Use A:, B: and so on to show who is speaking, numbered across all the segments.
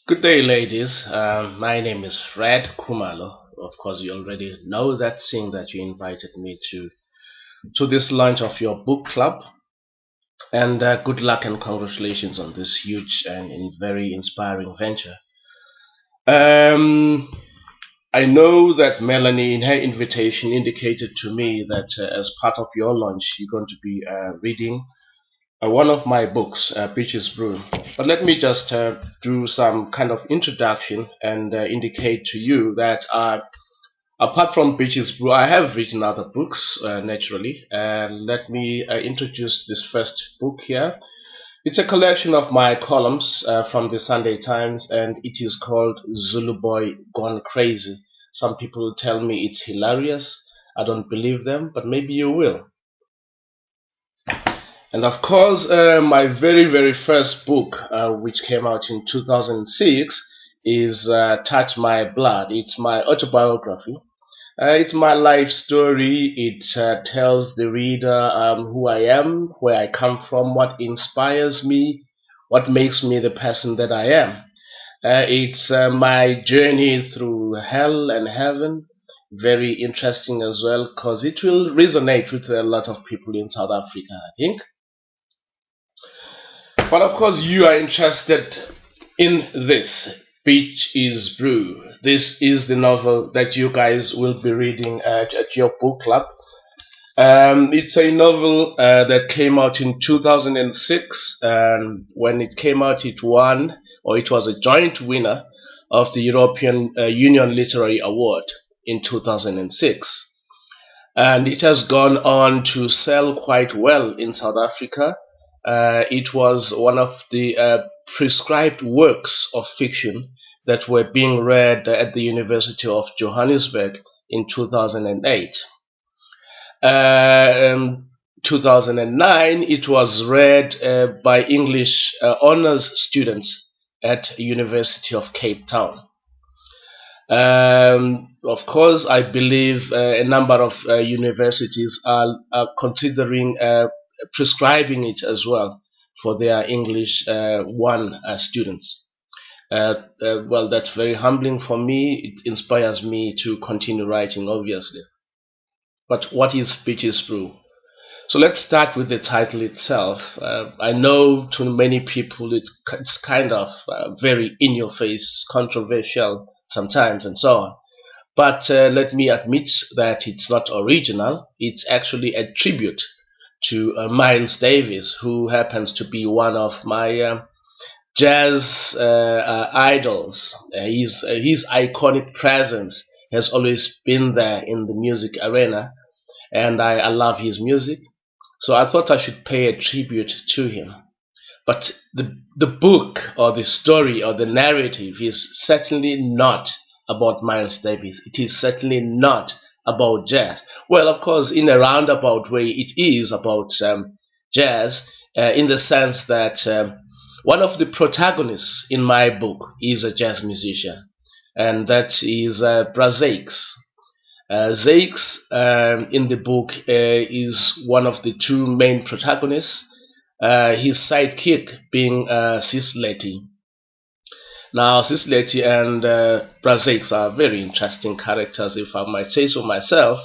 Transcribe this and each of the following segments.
A: Good day, ladies. My name is Fred Kumalo. Of course, you already know that, seeing that you invited me to this launch of your book club. And good luck and congratulations on this huge and very inspiring venture. Um, I know that Melanie, in her invitation, indicated to me that as part of your launch, you're going to be reading one of my books, Peaches Brew. But let me just do some kind of introduction and indicate to you that apart from Peaches Brew, I have written other books, naturally. And let me introduce this first book here. It's a collection of my columns from the Sunday Times, and it is called Zulu Boy Gone Crazy. Some people tell me it's hilarious. I don't believe them, but maybe you will. And of course, my very first book, which came out in 2006, is Touch My Blood. It's my autobiography. It's my life story. It tells the reader who I am, where I come from, what inspires me, what makes me the person that I am. It's my journey through hell and heaven. Very interesting as well, because it will resonate with a lot of people in South Africa, I think. But of course, you are interested in this. Peach is Brew. This is the novel that you guys will be reading at your book club. It's a novel that came out in 2006. When it came out, it won, or it was a joint winner of the European Union Literary Award in 2006. And it has gone on to sell quite well in South Africa. It was one of the prescribed works of fiction that were being read at the University of Johannesburg in 2008. In 2009, it was read by English honors students at University of Cape Town. Of course, I believe a number of universities are considering prescribing it as well for their English 1 students. Well, that's very humbling for me. It inspires me to continue writing, obviously. But what is Peaches Brew? So let's start with the title itself. I know to many people it's kind of very in your face, controversial sometimes, and so on. But let me admit that it's not original. It's actually a tribute to Miles Davis, who happens to be one of my jazz idols. His iconic presence has always been there in the music arena, and I love his music. So I thought I should pay a tribute to him. But the book or the story or the narrative is certainly not about Miles Davis. It is certainly not about jazz. Well, of course, in a roundabout way, it is about jazz in the sense that one of the protagonists in my book is a jazz musician, and that is Brazeix. Zakes in the book is one of the two main protagonists, his sidekick being Sisleti. Now, Sisleti and Brazeix are very interesting characters, if I might say so myself.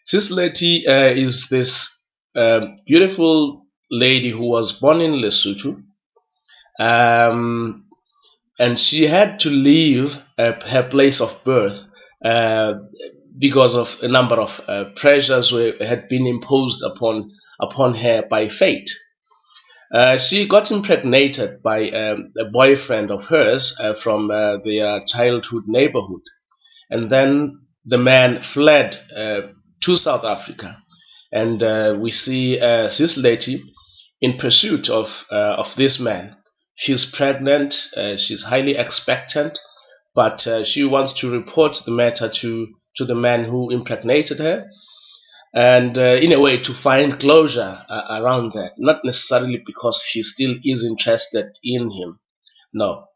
A: Sisleti is this beautiful lady who was born in Lesotho, um, and she had to leave her place of birth uh, because of a number of pressures had been imposed upon her by fate. She got impregnated by a boyfriend of hers from their childhood neighborhood, and then the man fled to South Africa, and we see this lady in pursuit of this man. She's pregnant. She's highly expectant, but she wants to report the matter to the man who impregnated her, and in a way to find closure around that. Not necessarily because she still is interested in him. No.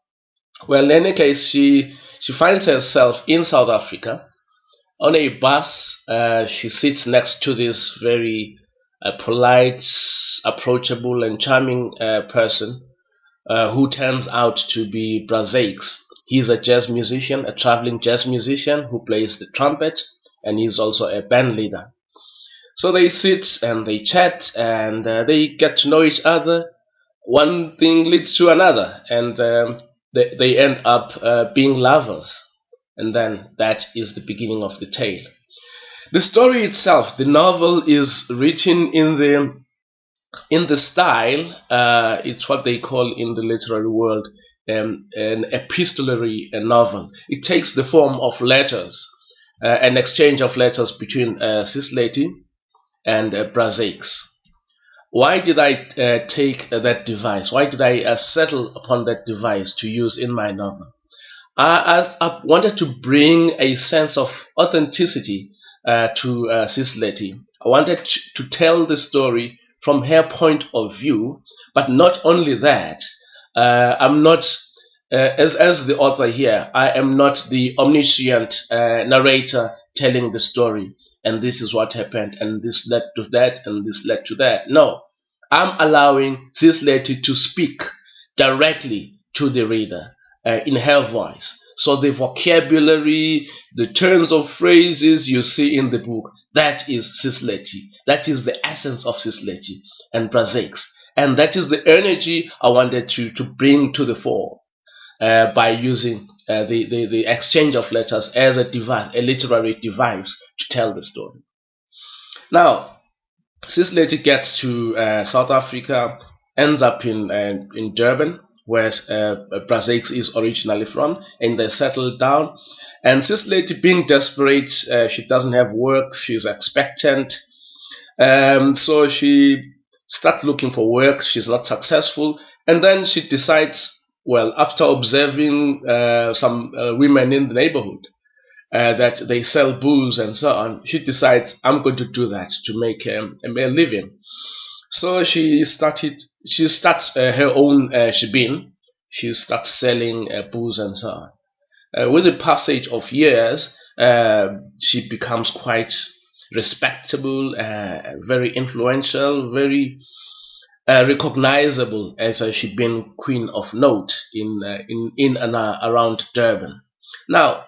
A: Well, in any case, she finds herself in South Africa on a bus. She sits next to this very polite, approachable, and charming person who turns out to be Brazeix. He's a jazz musician, a traveling jazz musician who plays the trumpet, and he's also a band leader. So they sit and they chat and they get to know each other. One thing leads to another, and they end up being lovers. And then that is the beginning of the tale. The story itself, the novel, is written in the style. It's what they call in the literary world an epistolary novel. It takes the form of letters, an exchange of letters between Sislety and Brazeix. Why did I take that device? Why did I settle upon that device to use in my novel? I wanted to bring a sense of authenticity to Sislety. I wanted to tell the story from her point of view, but not only that, I'm not, as the author here, I am not the omniscient narrator telling the story, and this is what happened, and this led to that, and this led to that. No, I'm allowing Sislety to speak directly to the reader in her voice. So the vocabulary, the turns of phrases you see in the book, that is Sislety. That is the essence of Sislety and Brazeix. And that is the energy I wanted to bring to the fore by using the exchange of letters as a device, a literary device to tell the story. Now, Sislety gets to South Africa, ends up in Durban, where Brazeix is originally from, and they settle down. And Sislety, being desperate, she doesn't have work, she's expectant, so she starts looking for work. She's not successful, and then she decides, well, after observing some women in the neighborhood, that they sell booze and so on, she decides, I'm going to do that to make a living. So she starts her own shebeen. She starts selling booze and so on. With the passage of years, she becomes quite respectable, very influential, very recognizable as a shebeen queen of note in and around Durban. Now,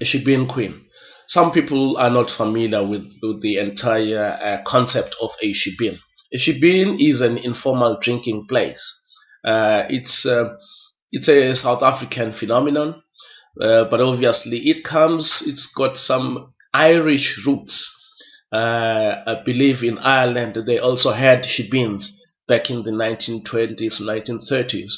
A: a shebeen queen. Some people are not familiar with the entire concept of a shebeen. A shebeen is an informal drinking place. It's a South African phenomenon, but obviously it's got some Irish roots. I believe in Ireland they also had shebeens back in the 1920s, 1930s,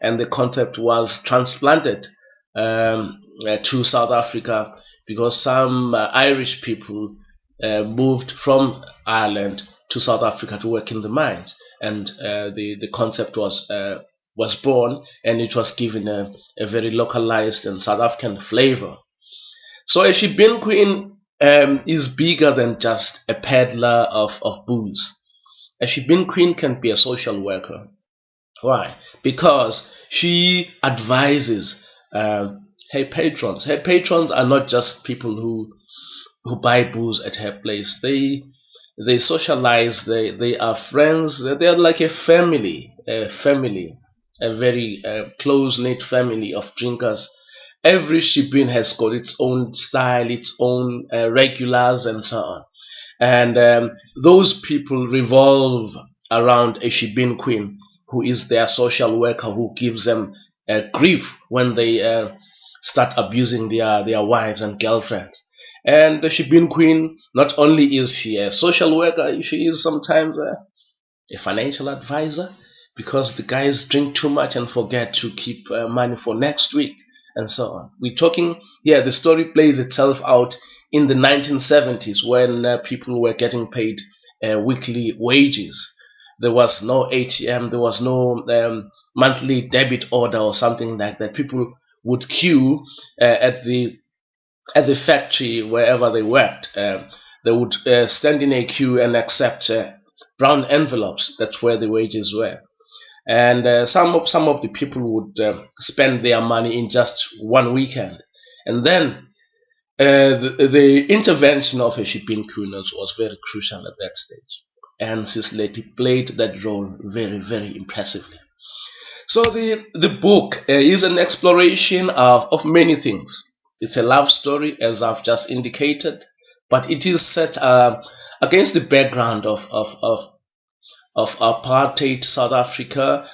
A: and the concept was transplanted to South Africa because some Irish people moved from Ireland to South Africa to work in the mines, and the concept was born, and it was given a very localized and South African flavor. So a shebeen queen is bigger than just a peddler of booze. A shebeen queen can be a social worker. Why? Because she advises her patrons. Her patrons are not just people who buy booze at her place. They socialize. They are friends. They are like a very close knit family of drinkers. Every shebeen has got its own style, its own regulars, and so on. And those people revolve around a shebeen queen, who is their social worker, who gives them grief when they start abusing their wives and girlfriends. And the shebeen queen, not only is she a social worker, she is sometimes a financial advisor, because the guys drink too much and forget to keep money for next week and so on. We're talking here, the story plays itself out in the 1970s when people were getting paid weekly wages. There was no ATM, there was no monthly debit order or something like that. People would queue at the factory wherever they worked. They would stand in a queue and accept brown envelopes. That's where the wages were. And some of the people would spend their money in just one weekend. And then the intervention of a shebeen queen was very crucial at that stage. And Sislety played that role very, very impressively. So the book is an exploration of many things. It's a love story, as I've just indicated, but it is set against the background of apartheid South Africa,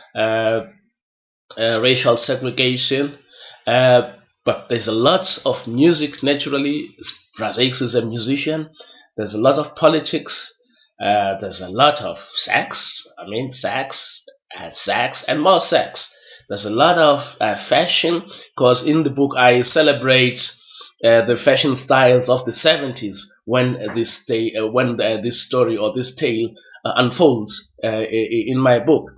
A: racial segregation. Uh, but there's a lot of music naturally. Brazix is a musician. There's a lot of politics. There's a lot of sex. I mean, sex, and more sex. There's a lot of fashion because in the book I celebrate the fashion styles of the 70s when this story or this tale unfolds in my book.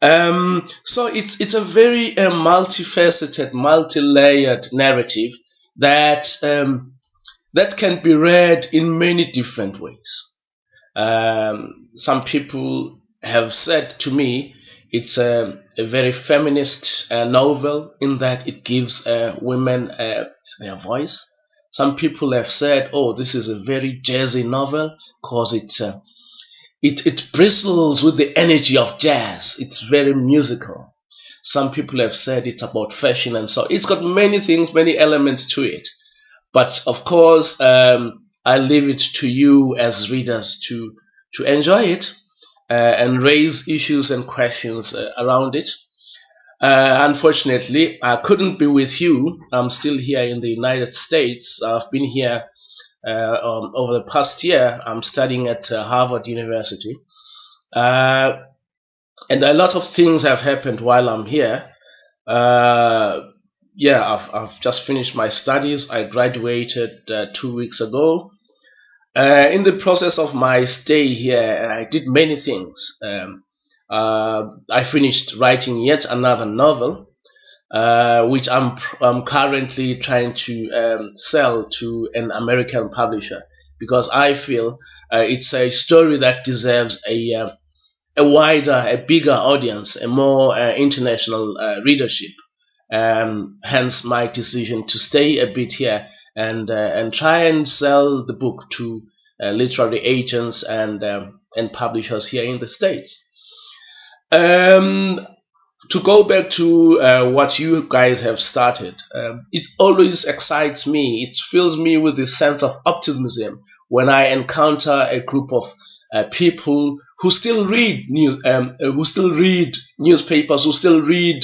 A: So it's a very multifaceted, multi-layered narrative that that can be read in many different ways. Some people have said to me it's a very feminist novel in that it gives women their voice. Some people have said, "Oh, this is a very jazzy novel because it bristles with the energy of jazz. It's very musical." Some people have said it's about fashion, and so it's got many things, many elements to it. But of course, I leave it to you as readers to enjoy it and raise issues and questions around it. Unfortunately, I couldn't be with you. I'm still here in the United States. I've been here over the past year. I'm studying at Harvard University. Uh, and a lot of things have happened while I'm here. Uh, yeah, I've just finished my studies. I graduated 2 weeks ago. In the process of my stay here, I did many things. I finished writing yet another novel, which I'm currently trying to sell to an American publisher because I feel it's a story that deserves a wider, a bigger audience, a more international readership. Hence my decision to stay a bit here and try and sell the book to literary agents and publishers here in the States. Um, to go back to what you guys have started, it always excites me. It fills me with a sense of optimism when I encounter a group of people who still read who still read newspapers, who still read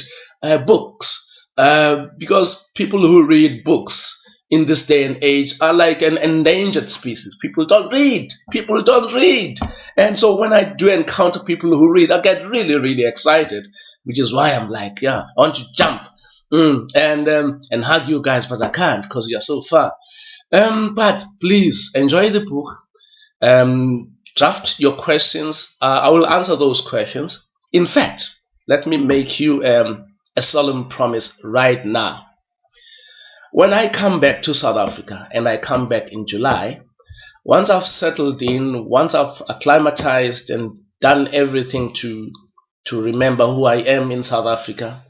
A: books. Because people who read books in this day and age are like an endangered species. People don't read. People don't read. And so when I do encounter people who read, I get really, really excited, which is why I'm like, yeah, I want to jump and hug you guys, but I can't because you're so far. But please enjoy the book. Draft your questions. I will answer those questions. In fact, let me make you a solemn promise right now. When I come back to South Africa, and I come back in July, once I've settled in, once I've acclimatized and done everything to remember who I am in South Africa,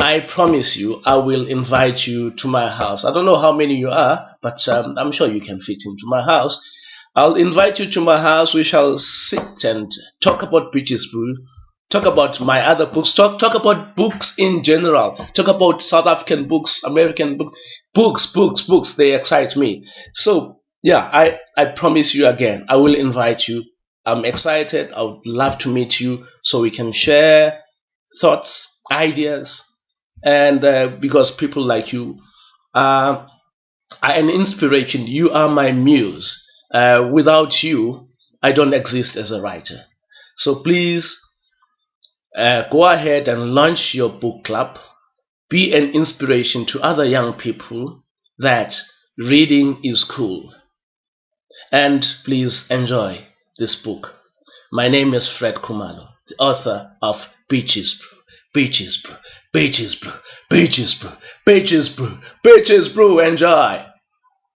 A: I promise you I will invite you to my house. I don't know how many you are, but I'm sure you can fit into my house. I'll invite you to my house. We shall sit and talk about British Brew, talk about my other books, talk about books in general, talk about South African books, American books. They excite me. So yeah, I promise you again, I will invite you. I'm excited. I would love to meet you so we can share thoughts, ideas, and because people like you are an inspiration. You are my muse. Without you, I don't exist as a writer. So please go ahead and launch your book club. Be an inspiration to other young people that reading is cool. And please enjoy this book. My name is Fred Kumalo, the author of Beaches Brew, Beaches Brew, Beaches Brew, Beaches Brew, Beaches Brew, Beaches Brew. Enjoy.